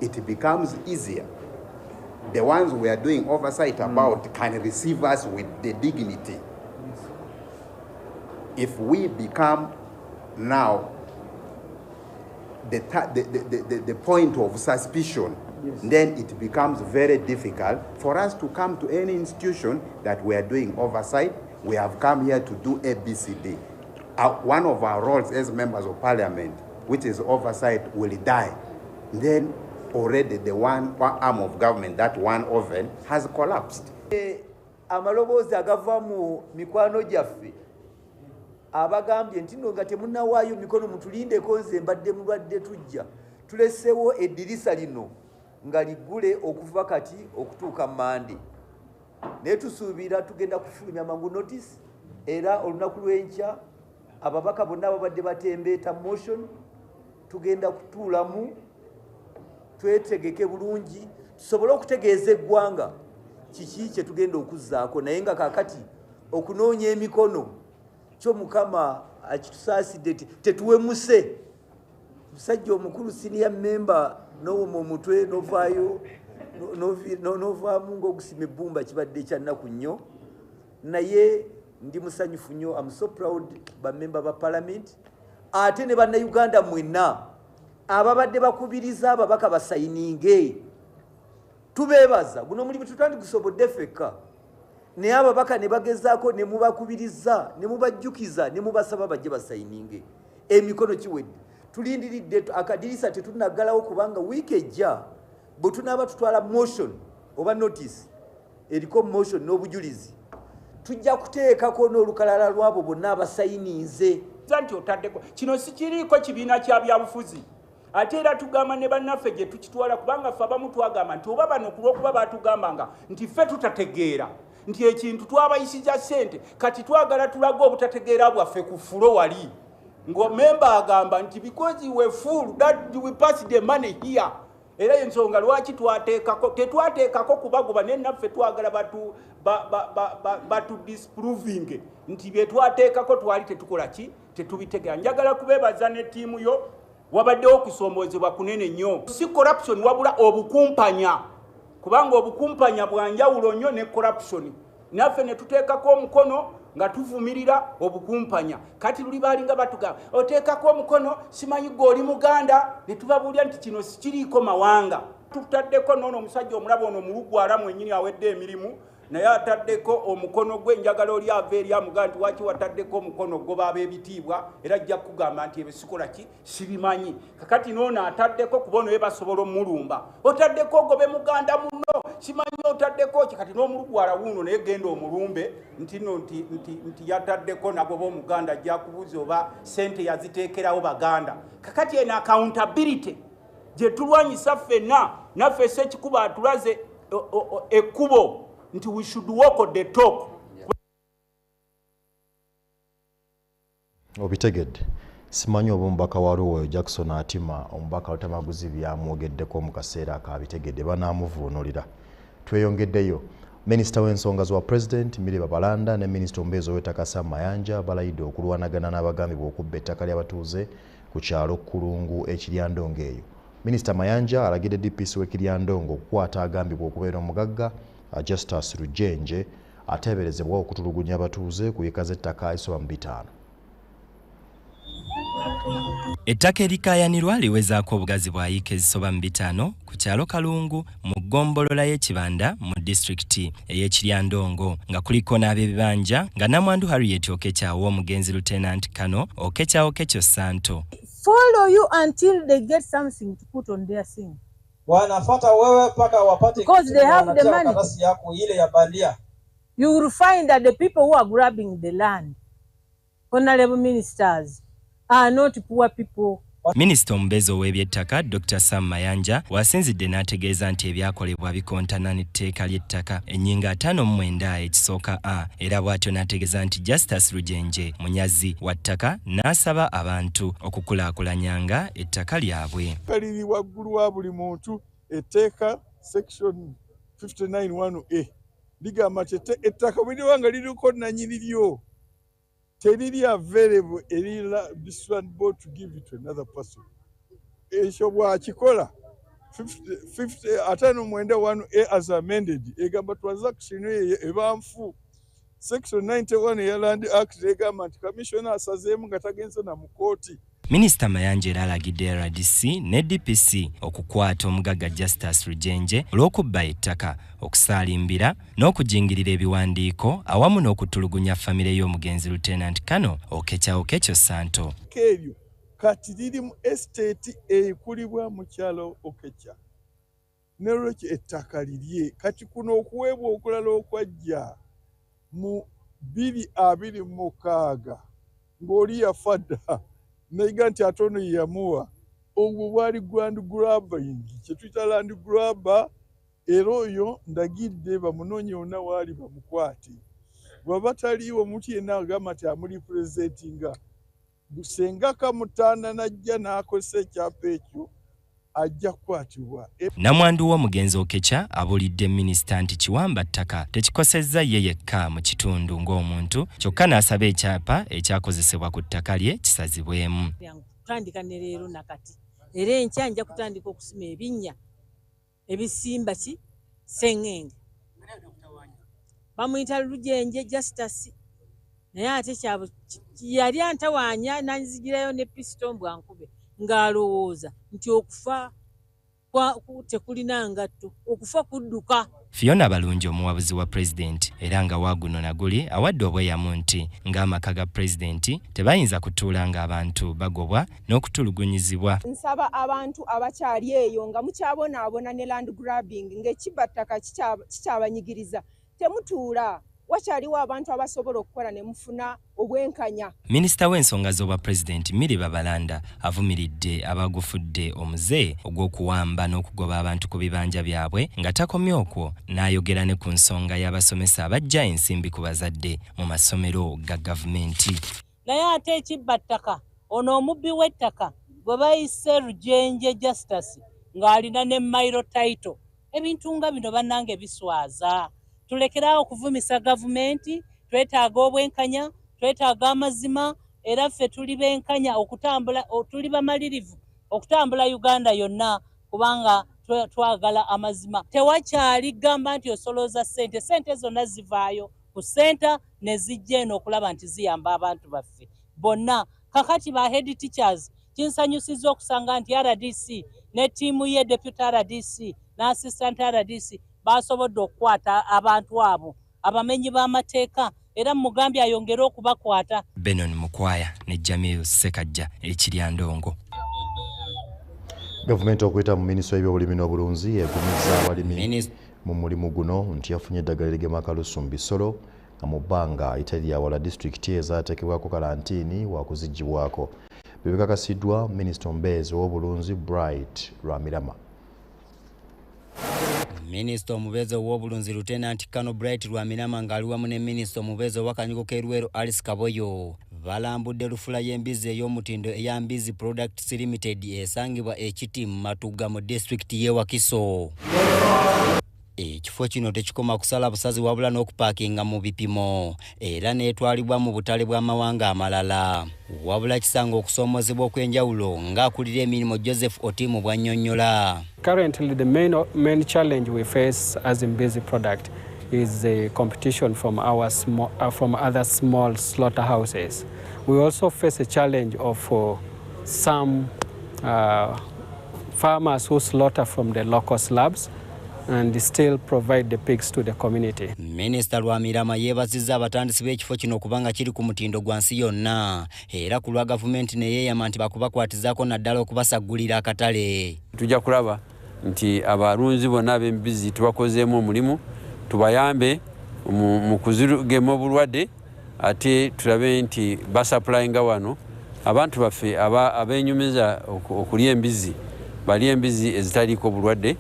it becomes easier. The ones we are doing oversight about can receive us with the dignity. If we become now the point of suspicion, then it becomes very difficult for us to come to any institution that we are doing oversight. We have come here to do ABCD. One of our roles as members of parliament, which is oversight, will die. Then already the one arm of government, that one oven, has collapsed. Amaloboozi agava mu mikwano gyaffe abagambye nti nno nga temunnawaayo mikono mutulindeko nze mbadde mulwadde tujja tuleseewo eddirisa lino nga liggule okuva kati okutuuka Mande. Naye tusuubira tugenda kufulumya mangu notice era olunaku lw'enkya ababaka bonna ababadde batembeeta motion tugenda kutuulamu twetegeke bulungi tusobole okutegeeza eggwanga kiki kye tugenda okuzzaako naye nga kaakati okunoonya emikono kyo Mukama akitusaasidde tetuwemuse. Musajja omukulu senior member n'owoma omutwe novaayo novaamu ng'ogusima ebbumba kibadde kya nnaku nnyo naye ndi musanyufu nnyo. I'm so proud bamemba ba parliament ate ne bannayuganda mwenna ababadde bakubiriza ababaka basayininge tubeebaza guno omulimu tutandigusobodde ffekka naye ababaka ne bagezaako ne mubakubiriza ne mubajjukiza ne mubasaba bajje basayininge emikono kiwedde tulindiridde akadirisa tetunaggalawo kubanga wiiki ejja bwe tunaaba tutwala motion oba notice eriko motion n'obujulizi tujja kuteekako n'olukalala lwabo bonna abasayininze nti otaddeko kino sikiriiko kibiina kya byabufuzi ate era tugamba ne bannaffe gye tukitwala kubanga ffe abamu twagamba nti oba bano ku lw'okuba batugambanga nti ffe tutategeera nti ekintu twabayisiza ssente kati twagala tulage obutategeera bwaffe ku fulo wali ng'omemba agamba nti because you were full that we pass the money here era ensonga lwaki tetwateekako kubagoba naye naffe twagala batu disproving nti bye twateekako twali tetukola ki tetubitegeera. Njagala kubeebaza ne ttiimu yo wabaddewo okusoomoozebwa kunene nnyo si corruption wabula obukumpanya kubanga obukumpanya bwanjawulo nnyo ne corruption naffe ne tuteekako omukono nga tuvumirira obukumpanya kati luli balinga batugamba oteekako omukono simanyi goli Muganda ne tubabuulya nti kino sikiriiko mawanga tutaddeko noono omusajja omulaba ono mulugwala mwennyini awedde emirimu naye ataddeko omukono gwe njagala oli ava eri amugaa nti waki wataddeko omukono goba ab'ebitiibwa era ajja kugamba nti ebisikola ki sibimanyi kakati noono ataddeko kubono ye basobola omulumba otaddeko ogobe Muganda muno simanyi otaddeko ki kati n'omulugwala wuuno naye genda omulumbe nti yataddeko nagoba Omuganda ajja kubuuza oba sente yaziteekerawo Baganda kakati eno accountability gye tulwanyisa ffenna naffe Ssekikubo atulaze ekkubo nti we should walk the talk. Obitegedde simanyi oba omubaka waliwo Jackson Atima omubaka Lutamaguzi byamwogeddeko mu kaseera akabitegedde banaamuvuunulira. Tweyongeddeyo Minisita w'ensonga z'obwa President Miriba Balanda ne Minisita omubeezi ow'ettaka Sam Mayanja balayidde okulwanagana n'abagambibwa okubba ettaka ly'abatuuze ku kyalo Kulungu ekiryandongo eyo. Minisita Mayanja alagidde DPC w'ekiryandongo okukwata agambibwa okubeera omugagga Justus Rujenje ateeberezebwa okutulugunya abatuuze ku yeka z'ettaka esoba mu 5. Ettaka erikaayanirwa liwezaako obugazi bwa yiika ezisoba mu 5 ku kyalo Kalungu mu ggombolola y'Ekibanda mu disitulikiti ey'Ekiryandongo nga kuliko n'ab'ebibanja nga Namwandu Harriet Okechaawo omugenzi Lieutenant Kano Okechaawo Santo. Follow you until they get something to put on their thing. Wanafata wewe paka wapate because they have the money. Yako ile ya bandia. You will find that the people who are grabbing the land, honorable ministers, are not poor people. Minisita omubeezi ow'ebyettaka Dr. Sam Mayanja wasinzidde n'ategeeza nti ebyakolebwa bikontana n'etteeka ly'ettaka ennyinga 59 ekisooka A era bw'atyo n'ategeeza nti Justus Rujenje munyazi wa ttaka n'asaba abantu okukulaakulanyanga ettaka lyabwe. Liri waggulu wa buli muntu etteeka section 59(1)A ligamba nti ettaka bwe liwanga liriko nannyini lyo teriri available erira this one bought to give it to another person. Ekyo bw'akikola 59(1)A as amended egamba transaction ebanfu section 91 eya Land Act egamba nti commissioner asazeemu nga tagenze na mu kooti. Minisita Mayanja era alagidde RDC ne DPC okukwata omugagga Justus Rujenje olw'okubba ettaka okusaalimbira n'okujingirira ebiwandiiko awamu n'okutulugunya famire y'omugenzi Lieutenant Kano Okechaawo Santo. Keryo kati liri mu estate ekulibwa mu kyalo Okecha n'olwekyo ettaka lirye kati kuno okuweebwa okulala okwajja mu 2026 ng'oli yafadda nayiga nti atono yamuwa obwo bwali grand grabbing kyetuyita land grabber era oyo ndagidde bamunoonye wonna waali bamukwate bw'aba taliiwo omuntu yenna agamba nti amurepresentinga busenga kamutanda najja n'akozesa ekyapa ekyo ajja kukwatibwa. Namwandu w'omugenzi Okecha abulidde minisita nti kiwamba ttaka tekikosezza ye yekka mu kitundu ng'omuntu kyokka n'asaba ekyapa ekyakozesebwa ku ttaka lye kisazibwemu. Kutandika ne leero nakati era enkya nja kutandika okusima ebinnya ebisimba ki sengenge bamuyita Rujenje Justus naye ate kyabo yali antawaanya nanzigirayo ne pisito mbwankube ng'alowooza nti okufa tekulina ngatto okufa kudduka. Fiona Balungi omuwabuzi wa President era nga waguno naguli awadde obweyamu nti ng'amaka ga President tebayinza kutuula nga abantu bagobwa n'okutulugunyizibwa. Nsaba abantu abakyali eyo nga mukyabonaabona ne land grabbing ng'ekibbattaka kikyabanyigiriza temutuula. Wakyaliwo abantu abasobola okukola ne mufuna obwenkanya. Minisita w'ensonga z'obwa President Miri Babalanda avumiridde abagufudde omuze ogw'okuwamba n'okugoba abantu ku bibanja byabwe nga takomye okwo n'ayogera ne ku nsonga y'abasomesa abajja ensimbi ku bazadde mu masomero ga gavumenti. Naye ate ekibbattaka ono omubbi w'ettaka gwe bayise Rujenje Justice ng'alina ne Mairo Title. Ebintu nga bino bannange biswaza. Tulekerawo okuvumisa gavumenti, twetaaga obwenkanya, twetaaga amazima, era ffe tuli benkanya okutambula, tuli bamalirivu okutambula Uganda yonna kubanga twagala amazima. Tewakyali gamba nti osolooza ssente, ssente zonna zivaayo ku ssenta ne zijja eno okulaba nti ziyamba abantu baffe bonna. Kakati ba head teachers kinsanyusiza okusanga nti RDC ne ttiimu ye deputy RDC n'assistant RDC basobodde okukwata abantu abo abamenyi b'amateeka era mugambye ayongere okubakwata. Benon Mukwaya ne Jamil Sekajja ekiryandongo. Gavumenti okuyita mu minisitule y'ebyobulimi n'obulunzi egumizza abalimi mu mulimu guno nti yafunye eddagala erigema akalusu mu bisolo nga mu bbanga etali lya wala disitulikiti ezaateekebwako kalantiini wakuziggyibwako. Bibikakasiddwa minisita omubeezi w'obulunzi Bright Lwamirama. Minisita omubeezi w'obulunzi Lieutenant Colonel Bright Lwamirama ng'ali wamu ne minisita omubeezi w'akanyugo k'Erwero Alice Kaboyo balambudde lufula y'embizzi ey'omutindo eya Mbizi Products Limited esangibwa ekiti mu Matugga mu disitulikiti y'e Wakiso. Ekifo kino tekikoma kusala busazi wabula n'okupaakinga mu bipimo era n'etwalibwa mu butale bw'amawanga amalala wabula kisanga okusoomozebwa okw'enjawulo ng'akulira emirimu Joseph Otimu bw'annyonnyola. Currently the main challenge we face as in Mbizi product is the competition from other small slaughterhouses. We also face a challenge of some farmers who slaughter from the local slabs and still provide the pigs to the community. Minister Lwamirama yeebazizza abatandisi b'ekifo kino kubanga kiri ku mutindo gwa nsi yonna era ku lwa gavumenti ne yeeyama nti bakubakwatizaako naddala okubasaggulira akatale. Tujja kulaba nti abalunzi bonna ab'embizi tubakozeemu omulimu tubayambe mu kuzigema obulwadde ate tulabe nti basaplayinga wano abantu baffe abeenyumiza okulya embizi balya embizi ezitaliiko bulwadde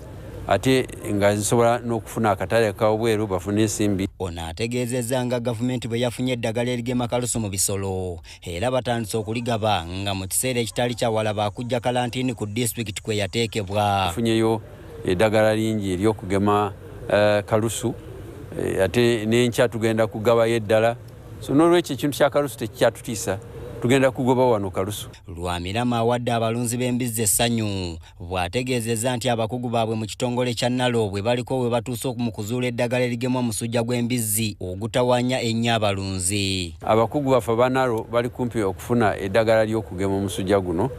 ate nga zisobola n'okufuna akatale k'obweru bafune ensimbi. Ono ategeezezza nga gavumenti bwe yafunye eddagala erigema kalusu mu bisolo era batandise okuligaba nga mu kiseera ekitali kya wala baakujja kalantiini ku disitulikiti kwe yateekebwa. Tufunyeyo eddagala lingi ery'okugema kalusu ate n'enkya tugenda kugabayo eddala so n'olwekyo ekintu kya kalusu tekikyatutiisa tugenda kugoba wano kalusu. Lwamirama awadde abalunzi b'embizzi essanyu bw'ategeezezza nti abakugu baabwe mu kitongole kya Nalo bwe baliko we batuuse mu kuzuula eddagala erigema omusujja gw'embizzi ogutawaanya ennyo abalunzi. Abakugu baffe ba Nalo bali kumpi okufuna eddagala ly'okugema omusujja guno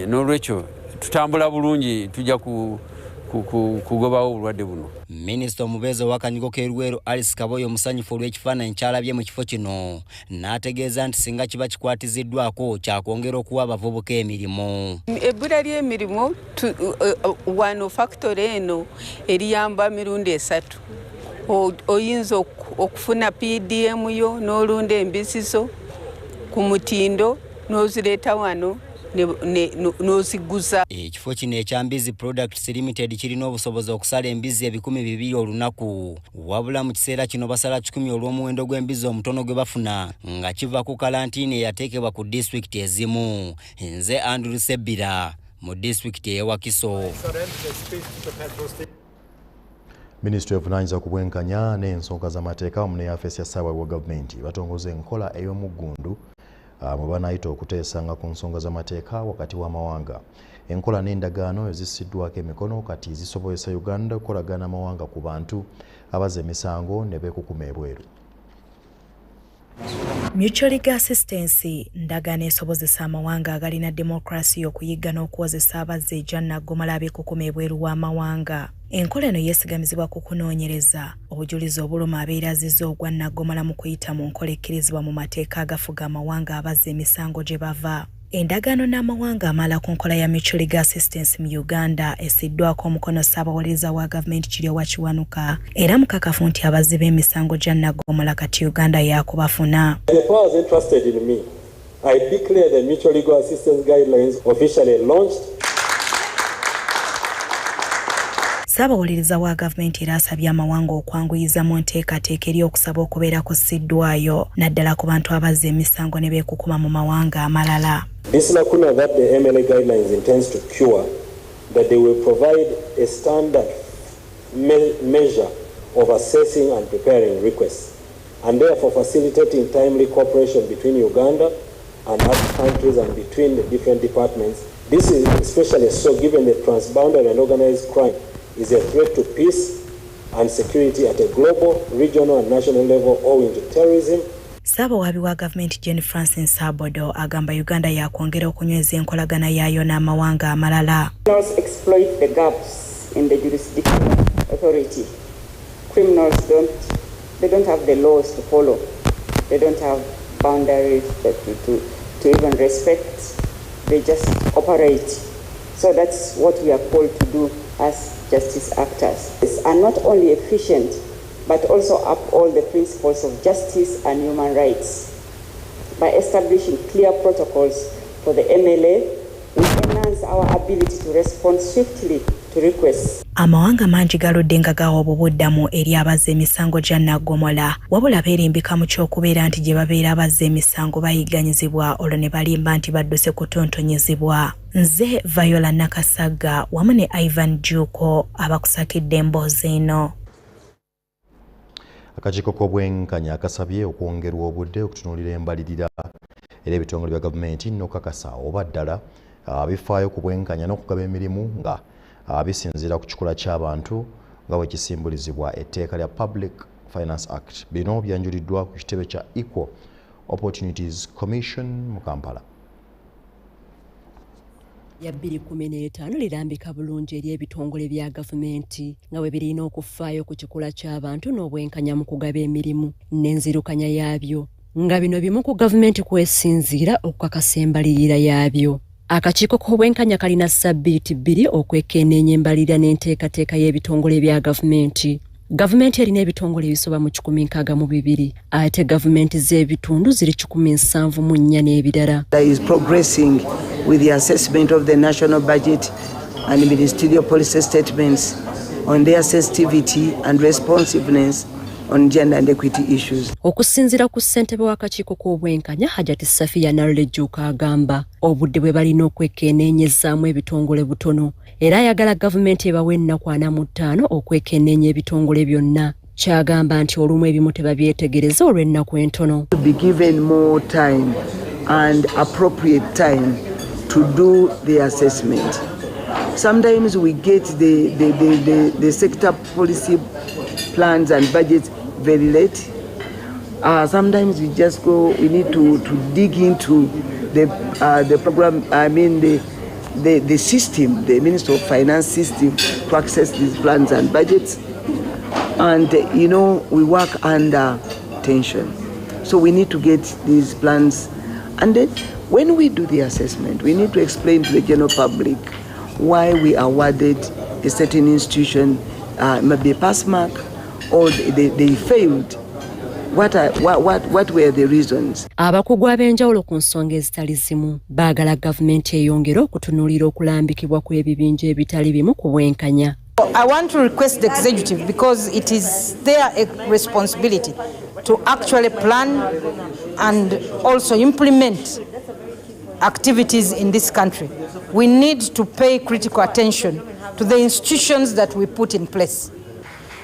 n'olwekyo tutambula bulungi tujja kugobawo obulwadde buno. Minisita omubeezi ow'akanyugo k'Erwero Alice Kaboyo musanyufu olw'ekifaananyi kyalabye mu kifo kino n'ategeeza nti singa kiba kikwatiziddwako kyakwongera okuwa abavubuka emirimu. Ebbula ly'emirimu wano factory eno eriyamba mirundi esatu. Oyinza okufuna PDM yo n'olunda embizi zo ku mutindo n'ozireeta wano n'oziguza. Ekifo kino ekya Mbizi Products Limited kirina obusobozi okusala embizi 200 olunaku wabula mu kiseera kino basala 10 olw'omuwendo gw'embizi omutono gwe bafuna nga kiva ku kalantiini eyateekebwa ku disitulikiti ezimu. Nze Andrew Sebbira mu disitulikiti y'e Wakiso. Minisitule evunaanyizibwa ku bwenkanya n'ensonga z'amateeka wamu ne yafeesi ya Ssaabalabwa wa gavumenti batongoza enkola ey'omuggundu mu banaayita okuteesanga ku nsonga z'amateeka wakati w'amawanga. Enkola n'endagaano ezisiddwako emikono kati zisobozesa Uganda okukolagana amawanga ku bantu abaza emisango ne beekukuma ebweru. Mutual Legal Assistance ndagaano esobozesa amawanga agalina demokrasi okuyiga n'okuwozesa abazze ejja nnaggomala abeekukuma ebweru w'amawanga. Enkola eno yeesigamizibwa ku kunoonyereza obujulizi obuluma abeerazizza ogwa Nnaggomala mu kuyita mu nkola ekkirizibwa mu mateeka agafuga amawanga abazza emisango gye bava. Endagaano n'amawanga amala ku nkola ya Mutual Legal Assistance mu Uganda esiddwako omukono Ssaabawaliriza wa gavumenti Kiryowa Kiwanuka era mukakafu nti abazzi b'emisango gya Nnaggomala kati Uganda yaakubafuna. I declare the Mutual Legal Assistance Guidelines officially launched. Ssaabawaliriza wa gavumenti era asabye amawanga okwanguyiza mu nteekateeka eri okusaba okubeera kussiddwayo naddala ku bantu abazza emisango ne beekukuma mu mawanga amalala. This lacuna that the MLA guidelines intends to cure, that they will provide a standard measure of assessing and preparing requests, and therefore facilitating timely cooperation between Uganda and other countries and between the different departments. This is especially so given that transboundary and organized crime is a threat to peace and security at a global, regional and national level owing to terrorism. Ssaabawaabi wa gavumenti Jane Francis Sabodo agamba Uganda yakwongera okunyweza enkolagana yaayo n'amawanga amalala. Criminals exploit the gaps in the jurisdictional authority. Criminals don't have the laws to follow. They don't have boundaries to even respect. They just operate. So that's what we are called to do as justice actors. These are not only efficient, but also uphold the principles of justice and human rights. By establishing clear protocols for the MLA, we enhance our ability to respond swiftly to requests. Amawanga mangi galudde nga gawa obubuddamu eri abazza emisango gya Nnaggomala wabula beerimbika mu ky'okubeera nti gye babeera abazza emisango bayigganyizibwa olwo ne balimba nti badduse kutontonyezebwa. Nze Viola Nakasaga wamu ne Ivan Juko abakusakidde emboozi eno. Akakiiko k'obwenkanya akasabye okwongerwa obudde okutunuulira embalirira era ebitongole bya gavumenti n'okukakasa oba ddala bifaayo ku bwenkanya n'okugaba emirimu nga bisinziira ku kikula ky'abantu nga bwe kisimbulizibwa etteeka lya Public Finance Act. Bino byanjuliddwa ku kitebe kya Equal Opportunities Commission mu Kampala. Ya 2015 lirambika bulungi eri ebitongole bya gavumenti nga bwe birina okufaayo ku kikula ky'abantu n'obwenkanya mu kugaba emirimu n'enzirukanya yaabyo nga bino bimu ku gavumenti kwesinziira okukakasa embalirira yaabyo. Akakiiko k'obwenkanya kalina ssabbiiti 2 okwekenneenya embalirira n'enteekateeka y'ebitongole bya gavumenti. Gavumenti erina ebitongole ebisoba mu 162 ate gavumenti z'ebitundu ziri 174 n'ebirala. Is progressing with the assessment of the national budget and ministerial policy statements on their sensitivity and responsiveness on gender and equity issues. Okusinziira ku ssentebe w'akakiiko k'obwenkanya Hajati Safiya Nallejuka agamba obudde bwe balina okwekenneenyezaamu ebitongole butono era ayagala gavumenti ebawa ennaku 45 okwekenneenya ebitongole byonna. Kyagamba nti olumu ebimu tebabyetegereza olw'ennaku entono. To be given more time and appropriate time to do the assessment. Sometimes we get the sector policy plans and budgets very late. Sometimes we just go, we need to dig into the program, the system, the Minister of Finance system to access these plans and budgets. And, we work under tension. So we need to get these plans. And then when we do the assessment, we need to explain to the general public why we awarded a certain institution, maybe a pass mark, or they failed. What were the reasons? Abakugu ab'enjawulo ku nsonga ezitali zimu baagala gavumenti eyongere okutunuulira okulambikibwa kw'ebibinja ebitali bimu ku bwenkanya. I want to request the executive, because it is their responsibility to actually plan and also implement activities in this country. We need to pay critical attention to the institutions that we put in place.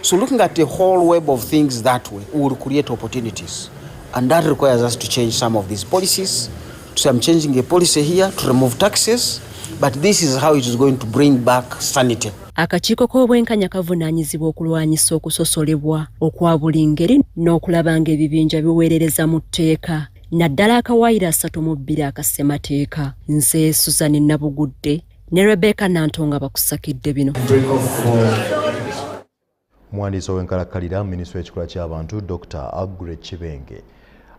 So looking at the whole web of things that way will create opportunities, and that requires us to change some of these policies. So I'm changing a policy here to remove taxes, but this is how it is going to bring back sanity. Akakiiko k'obwenkanya kavunaanyizibwa okulwanyisa okusosolebwa okwa buli ngeri n'okulaba ng'ebibinja biweerereza mu tteeka naddala akawaayiro 32 akassemateeka. Nze Suzanne Nabugudde ne Rebecca Nantonga bakusakidde bino. Muwandiisi w'enkalakkalira minisitule y'ekikula ky'abantu Dr. Agure Kibenge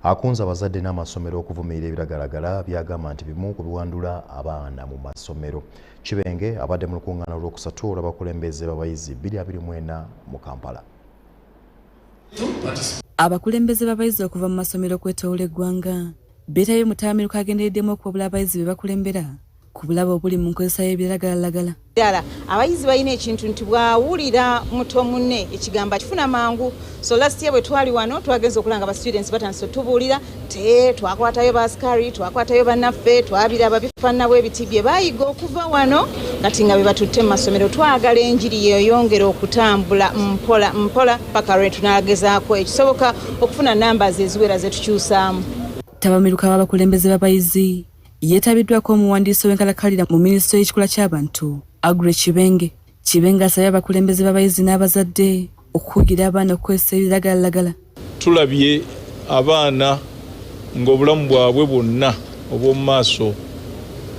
akunze abazadde n'amasomero okuvumirira ebiragalagala byagamba nti bimu ku biwandula abaana mu masomero. Kibenge abadde mu lukuŋŋaana olwokusatu olw'abakulembeze b'abayizi 2024 mu Kampala. Abakulembeze b'abayizi okuva mu masomero kwetooloola eggwanga beetayo mu ttaamiruka agendereddemu okubabula abayizi be bakulembera ku bulabo obuli mu nkozesa y'ebiragalalagala. Ddala abayizi balina ekintu nti bw'awulira muto munne ekigambo akifuna mangu. So last year bwe twali wano twagenza okulanga ba students batandise tubuulira twakwatayo baasikari twakwatayo bannaffe twabira ababifaanana bw'ebiti bye baayiga okuva wano kati nga be batutte mu masomero. Twagala enjiri yeyongera okutambula mpola mpola paka lwe tunaagezaako ekisoboka okufuna numbers eziwera ze tukyusaamu. Tabamiruka w'abakulembeze b'abayizi yeetabiddwako omuwandiisi w'enkalakkalira mu minisitule y'ekikula ky'abantu Agure Kibenge. Kibenge asabye abakulembeze b'abayizi n'abazadde okukugira abaana okukozesa ebiragalalagala. Tulabye abaana ng'obulamu bwabwe bwonna obw'omu maaso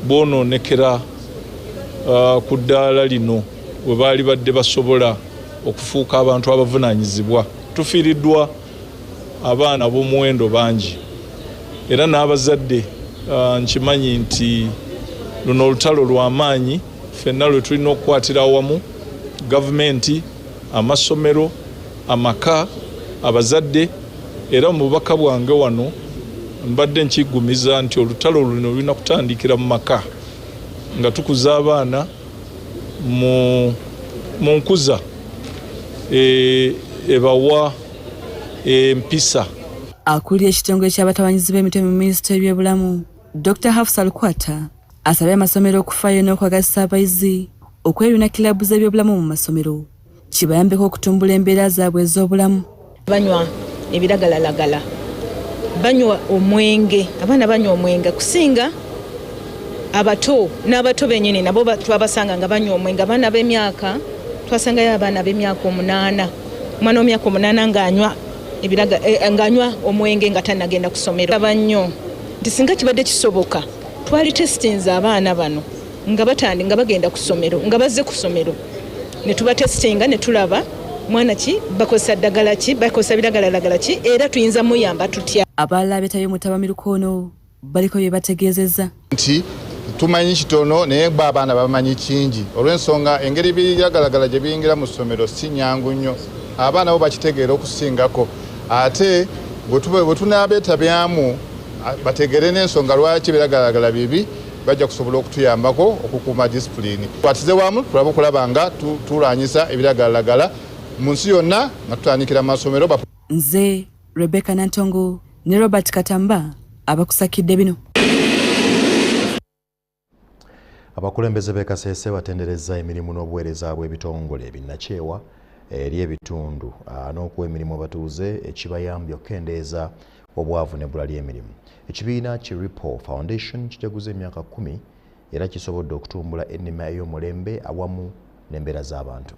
bwonoonekera ku ddaala lino bwe baali badde basobola okufuuka abantu abavunaanyizibwa. Tufiiriddwa abaana b'omuwendo bangi era n'abazadde nkimanyi nti luno olutalo lw'amaanyi ffenna lwe tulina okukwatira awamu gavumenti, amasomero, amaka, abazadde era mu bubaka bwange wano mbadde nkigumiza nti olutalo luno lulina kutandikira mu maka nga tukuza abaana mu nkuza ebawa empisa. Akulira ekitongole ky'abatabanyizi b'emitwe mu minisitule y'ebyobulamu Dr. Hafsa Lukwata asabye amasomero okufaayo n'okwagazisa abayizi okweyuna kilabu z'ebyobulamu mu masomero kibayambeko okutumbula embeera zaabwe ez'obulamu. Banywa ebiragalalagala, banywa omwenge, abaana banywa omwenge kusinga abato n'abato bennyini nabo twabasanga nga banywa omwenge. Abaana b'emyaka twasangayo abaana b'emyaka 8 omwana w'emyaka 8 ng'anywa omwenge nga tannagenda ku ssomero. Abannyo nti singa kibadde kisoboka twali testinze abaana bano nga batandi nga bagenda ku ssomero nga bazze ku ssomero ne tubatestinga ne tulaba mwana ki bakozesa ddagala ki bakozesa biragalalagala ki era tuyinza muyamba tutya. Abalala beetayo mu tabamiruka ono baliko bye bategeezezza nti tumanyi kitono naye gba abaana bamanyi kingi olw'ensonga engeri biragalalagala gye biyingira mu ssomero si nyangu nnyo. Abaana bo bakitegeera okusingako ate bwe tunaabeetabyamu bategere n'ensonga lwaki biragalalagala bibi bajja kusobola okutuyambako okukuuma disipulini. Twatize wamu tulabe okulaba nga tulwanyisa ebiragalalagala mu nsi yonna nga tutandikira amasomero. Nze Rebecca Nantongo ne Robert Katamba abakusakidde bino. Abakulembeze b'e Kasese batenderezza emirimu n'obuweereza bw'ebitongole ebinnaceewa eri ebitundu n'okuwa emirimu abatuuze ekibayambye okukendeeza obwavu n'ebbula ly'emirimu. Ekibiina ki Ripo Foundation kijaguza emyaka 10 era kisobodde okutumbula ennima ey'omulembe awamu n'embeera z'abantu.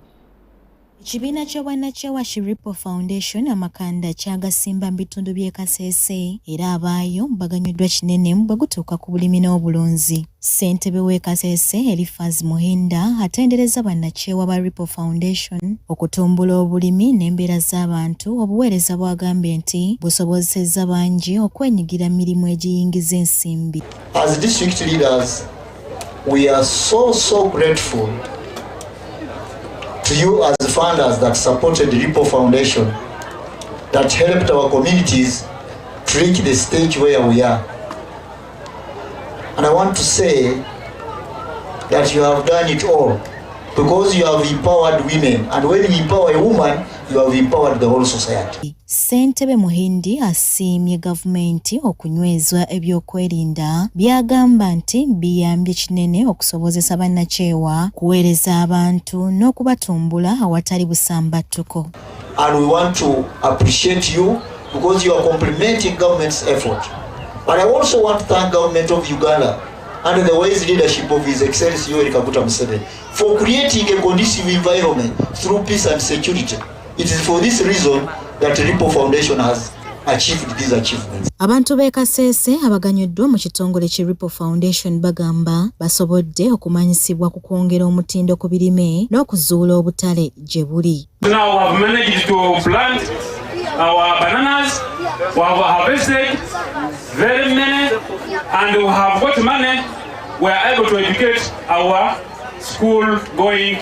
Ekibiina ky'obwannakyewa ki Ripo Foundation amakanda kyagasimba mu bitundu by'e Kasese era abaayo baganyuddwa kinene bwe gutuuka ku bulimi n'obulunzi. Ssentebe w'e Kasese Elifaz Muhinda atendereza bannakyewa ba Ripo Foundation okutumbula obulimi n'embeera z'abantu. Obuweereza bwagambye nti busobozesezza bangi okwenyigira mirimu egiyingiza ensimbi. As district leaders, we are so grateful to you as funders that supported the Ripo Foundation, that helped our communities to reach the stage where we are. And I want to say that you have done it all because you have empowered women, and when you empower a woman, you have empowered the whole society. Ssentebe Muhindi asiimye gavumenti okunywezwa ebyokwerinda byagamba nti biyambye kinene okusobozesa bannakyewa kuweereza abantu n'okubatumbula awatali busambattuko. And we want to appreciate you because you are complementing government's effort. But I also want to thank government of Uganda under the wise leadership of His Excellency Yoweri Kaguta Museveni for creating a conducive environment through peace and security. It is for this reason that Ripo Foundation has achieved these achievements. Abantu b'e Kasese abaganyuddwa mu kitongole ki Ripple Foundation bagamba basobodde okumanyisibwa ku kwongera omutindo ku birime n'okuzuula obutale gye buli. Now we have managed to plant our bananas, we have harvested very many, and we have got money. We are able to educate our school-going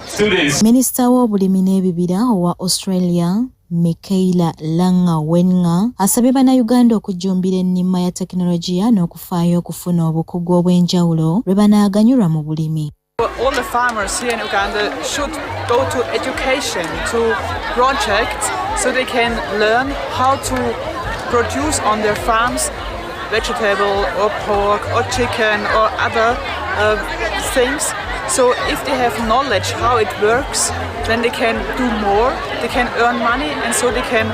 students. Minisita w'obulimi n'ebibira owa Australia Michaela Langa asabye bannayuganda okujjumbira ennima ya tekinologiya n'okufaayo okufuna obukugu obw'enjawulo lwe banaaganyulwa mu bulimi. All the farmers here in Uganda should go to education, to projects, so they can learn how to produce on their farms vegetable or pork or chicken or other things. So if they have knowledge how it works, then they can do more, they can earn money, and so they can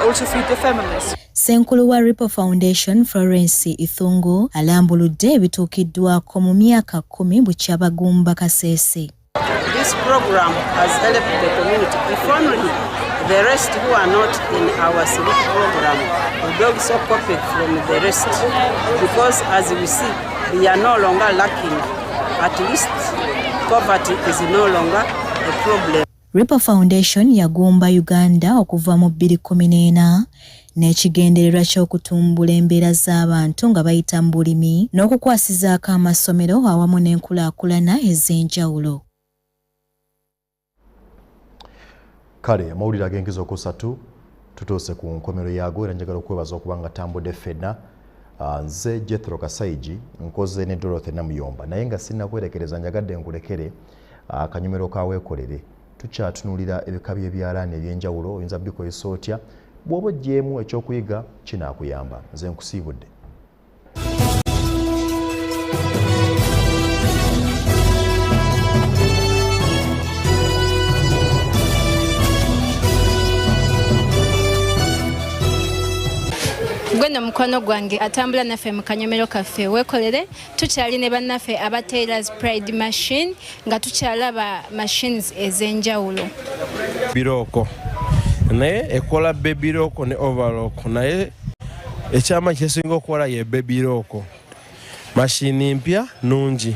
also feed their families. Senkulu wa Ripple Foundation Florence Ithungu alambuludde ebituukiddwako mu myaka 10 Bukyabagumba Kasese. This program has helped the community. If only the rest who are not in our civic program will be so copied from the rest, because as we see, we are no longer lacking. At least poverty is no longer a problem. Ripple Foundation yagumba Uganda okuva mu 2014 n'ekigendererwa ky'okutumbula embeera z'abantu nga bayita mu bulimi n'okukwasizaako amasomero awamu n'enkulaakulana ez'enjawulo. Kale amawulire ag'enkizokussatu tutuuse ku nkomero yaago era njagala okwebaza okuba nga tambudde ffenna. Nze Jethro Kasaigi nkoze ne Dorothy Namuyomba naye nga sinnakwerekereza njagadde nkulekere akanyumero kaweekolere tukyatunulira ebika by'ebyalaani eby'enjawulo oyinza bikozesa otya bw'oba oggyemu ekyokuyiga kinaakuyamba. Nze nkusiibudde. Gweno mukono gwange atambula naffe mu kanyomero kaffe weekolere tukyali ne bannaffe aba Taylor's Pride machine nga tukyalaba machines ez'enjawulo. Biroko naye ekola baby roko ne overlock naye ekyama kyesinga okukola ye baby roko machine mpya nungi.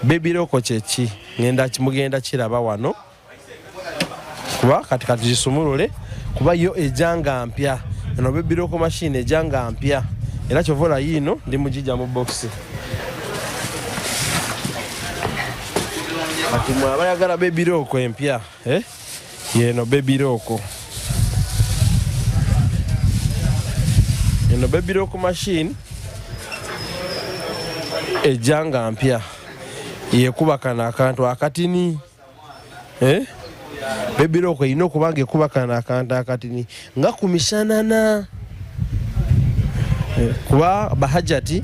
Baby roko kyeki mugenda kiraba wano kuba katikati gisumulule kuba yo ejanga mpya. Eno baby roko machine ejanga mpya era kyovola yino ndi mugijja mu box. Ati mwaba yagala baby roko empya yeno baby roko. Eno baby roko machine ejanga mpya yekubakana akantu akatini baby roko ino okubange kubakana akantu akatini nga kumishanana kuba bahajati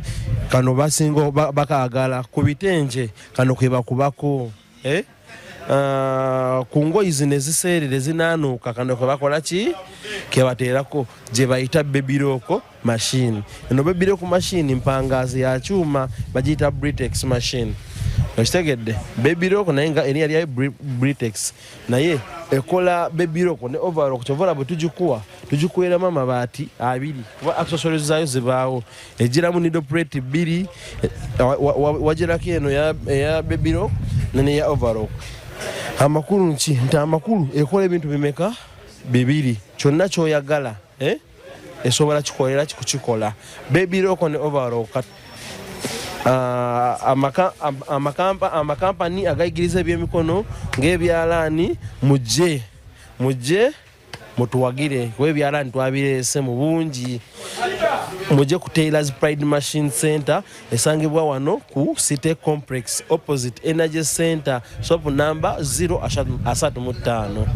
kano basingo bakagala kubitenje kano kweba kubako kungo izine ziserere zinanuka kano kwabakola ki kebaterako je bayita baby roko machine. Eno baby roko machine mpangazi ya chuma bajita Britex machine. Ostegedde baby roko naye nga eri yali Britex naye ekola baby roko ne overlock kyovola bwe tujikuwera mama baati abiri kuba accessories zayo zibaawo egira mu needle plate 2 wajirako eno ya baby roko ne ya overlock. Amakulu nti amakulu ekola ebintu bimeka 2 kyonna kyoyagala esobola kikolera kikukola. Baby roko ne overlock amakampani agayigiriza ebyemikono ng'ebyalaani mujje mutuwagire kuba ebyalaani twabireese mu bungi. Mujje ku Taylor's Pride Machine Center esangibwa wano ku City Complex opposite Energy Center shop number 035.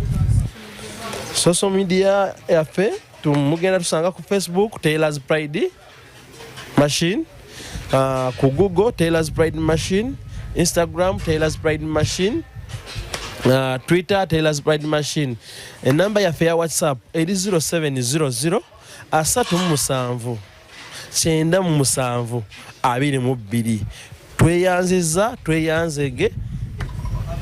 Social media yaffe tumugenda tusanga ku Facebook Taylor's Pride Machine, ku Google Taylor's Pride Machine, Instagram Taylor's Pride Machine, Twitter Taylor's Pride Machine. Enamba yaffe ya WhatsApp 0700 37 97 22. Tweyanzege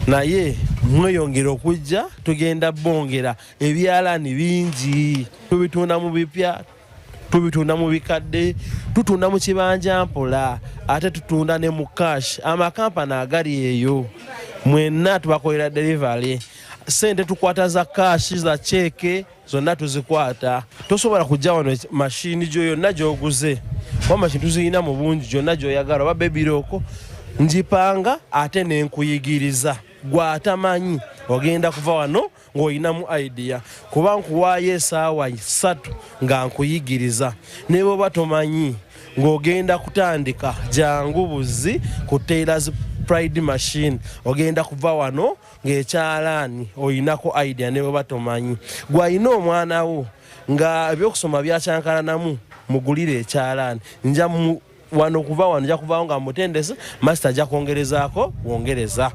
naye mweyongera okujja tugenda bongera ebyalaani bingi tubitunda mu bipya tubitunda mu bikadde tutunda mu kibanja mpola ate tutunda ne mu cash amakampani agali eyo mwenna tubakolera delivery sente tukwata za cash za cheke zonna tuzikwata tosobola kujja wano mashini gyo yonna gy'oguze kuba mashini tuziyina mu bungi gyonna gy'oyagala oba bebiroko njipanga ate nenkuyigiriza gwatamanyi ogenda kuva wano ng'olinamu idea kuba nkuwaayo essaawa 3 nga nkuyigiriza ne bw'oba tomanyi ng'ogenda kutandika jangu buzi ku tailors pride machine ogenda kuva wano ng'ekyalaani oyinako idea ne bw'oba tomanyi gw'alina omwana wo nga ebyokusoma byakyankalanamu mugulire ekyalaani nja wano kuva wano nja kuvaawo nga mutendesi master ajja kwongerezaako wongereza.